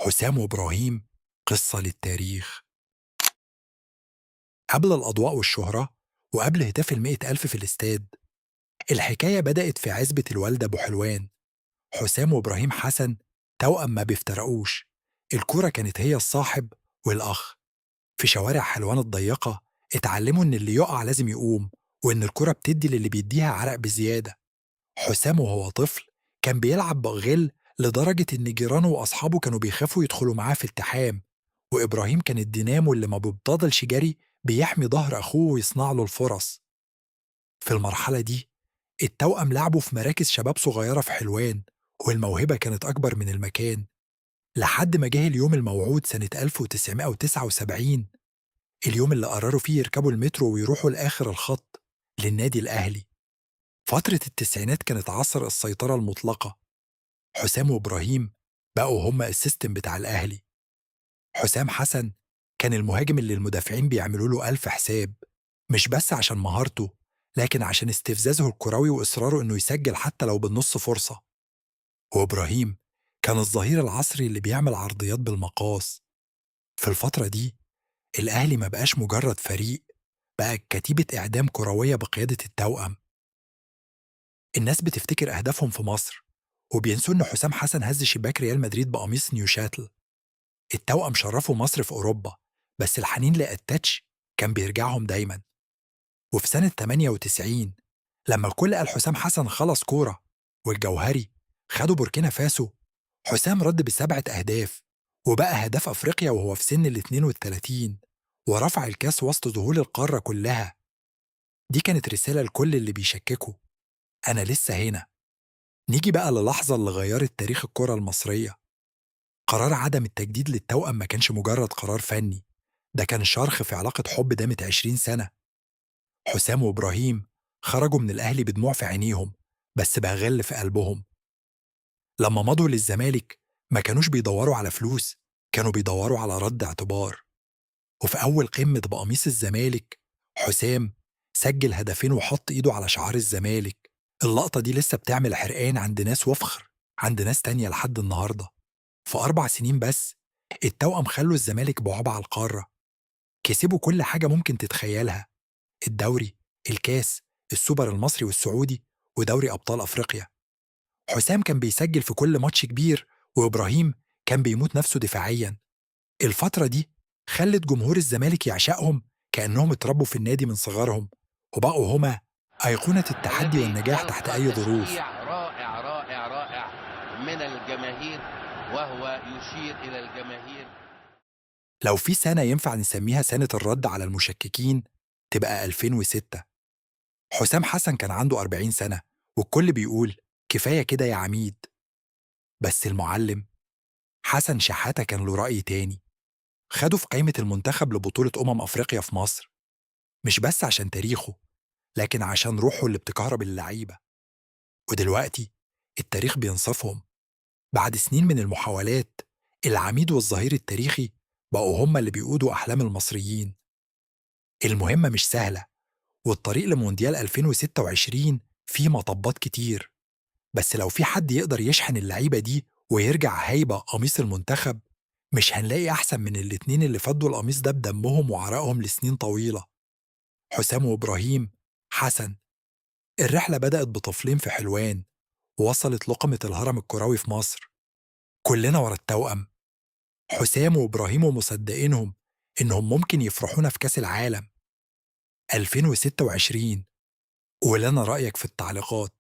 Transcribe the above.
حسام وإبراهيم، قصة للتاريخ. قبل الأضواء والشهرة وقبل هتاف ال100,000 في الاستاد، الحكاية بدأت في عزبة الوالدة أبو حلوان. حسام وإبراهيم حسن توأم ما بيفترقوش. الكورة كانت هي الصاحب والأخ. في شوارع حلوان الضيقة اتعلموا إن اللي يقع لازم يقوم، وإن الكورة بتدي للي بيديها عرق بزيادة. حسام وهو طفل كان بيلعب بغل لدرجة إن جيرانه وأصحابه كانوا بيخافوا يدخلوا معاه في التحام. وإبراهيم كان الدينامو اللي ما بيبتضلش جري بيحمي ظهر أخوه ويصنع له الفرص. في المرحلة دي التوأم لعبوا في مراكز شباب صغيرة في حلوان، والموهبة كانت أكبر من المكان. لحد ما جه اليوم الموعود سنة 1979، اليوم اللي قرروا فيه يركبوا المترو ويروحوا لآخر الخط، للنادي الأهلي. فترة التسعينات كانت عصر السيطرة المطلقة. حسام وإبراهيم بقوا هما السيستم بتاع الأهلي. حسام حسن كان المهاجم اللي المدافعين بيعملوا له ألف حساب، مش بس عشان مهارته، لكن عشان استفزازه الكروي وإصراره إنه يسجل حتى لو بالنص فرصة. وإبراهيم كان الظهير العصري اللي بيعمل عرضيات بالمقاس. في الفترة دي الأهلي ما بقاش مجرد فريق، بقى كتيبة إعدام كروية بقيادة التوأم. الناس بتفتكر أهدافهم في مصر، وبينسوا إن حسام حسن هز شباك ريال مدريد بقميص نيوشاتل. التوأم شرفوا مصر في أوروبا، بس الحنين لأتاتش كان بيرجعهم دايما. وفي سنة 98 لما الكل قال حسام حسن خلص كورة، والجوهري خدوا بوركينا فاسو، حسام رد ب7 أهداف، وبقى هداف أفريقيا وهو في سن ال32، ورفع الكاس وسط ذهول القارة كلها. دي كانت رسالة لكل اللي بيشككوا: أنا لسه هنا. نيجي بقى للحظة اللي غيرت تاريخ الكرة المصرية. قرار عدم التجديد للتوأم ما كانش مجرد قرار فني، ده كان شرخ في علاقة حب دامت 20 سنة. حسام وإبراهيم خرجوا من الأهلي بدموع في عينيهم، بس بغل في قلبهم. لما مضوا للزمالك ما كانوش بيدوروا على فلوس، كانوا بيدوروا على رد اعتبار. وفي أول قمة بقميص الزمالك، حسام سجل هدفين وحط إيده على شعار الزمالك. اللقطة دي لسه بتعمل حرقان عند ناس وفخر عند ناس تانية لحد النهاردة. في 4 سنين بس التوأم خلوا الزمالك بعبع على القارة. كسبوا كل حاجة ممكن تتخيلها: الدوري، الكاس، السوبر المصري والسعودي، ودوري أبطال أفريقيا. حسام كان بيسجل في كل ماتش كبير، وإبراهيم كان بيموت نفسه دفاعيا. الفترة دي خلت جمهور الزمالك يعشقهم كأنهم اتربوا في النادي من صغرهم، وبقوا هما أيقونة التحدي هذه والنجاح تحت يلقى أي ظروف. تشجيع رائع رائع رائع من الجماهير، وهو يشير إلى الجماهير. لو في سنة ينفع نسميها سنة الرد على المشككين، تبقى 2006. حسام حسن كان عنده 40 سنة، والكل بيقول كفاية كده يا عميد. بس المعلم حسن شحاتة كان له رأي تاني. خده في قائمة المنتخب لبطولة أفريقيا في مصر، مش بس عشان تاريخه، لكن عشان روحه اللي بتكهرب اللعيبة. ودلوقتي التاريخ بينصفهم. بعد سنين من المحاولات، العميد والظهير التاريخي بقوا هما اللي بيقودوا أحلام المصريين. المهمة مش سهلة، والطريق لمونديال 2026 فيه مطبات كتير. بس لو في حد يقدر يشحن اللعيبة دي ويرجع هيبة قميص المنتخب، مش هنلاقي أحسن من الاتنين اللي فضوا القميص ده بدمهم وعرقهم لسنين طويلة: حسام وإبراهيم حسن. الرحلة بدأت بطفلين في حلوان، ووصلت لقمة الهرم الكروي في مصر. كلنا ورا التوأم، حسام وإبراهيم، ومصدقينهم إنهم ممكن يفرحونا في كأس العالم 2026. ولنا رأيك في التعليقات.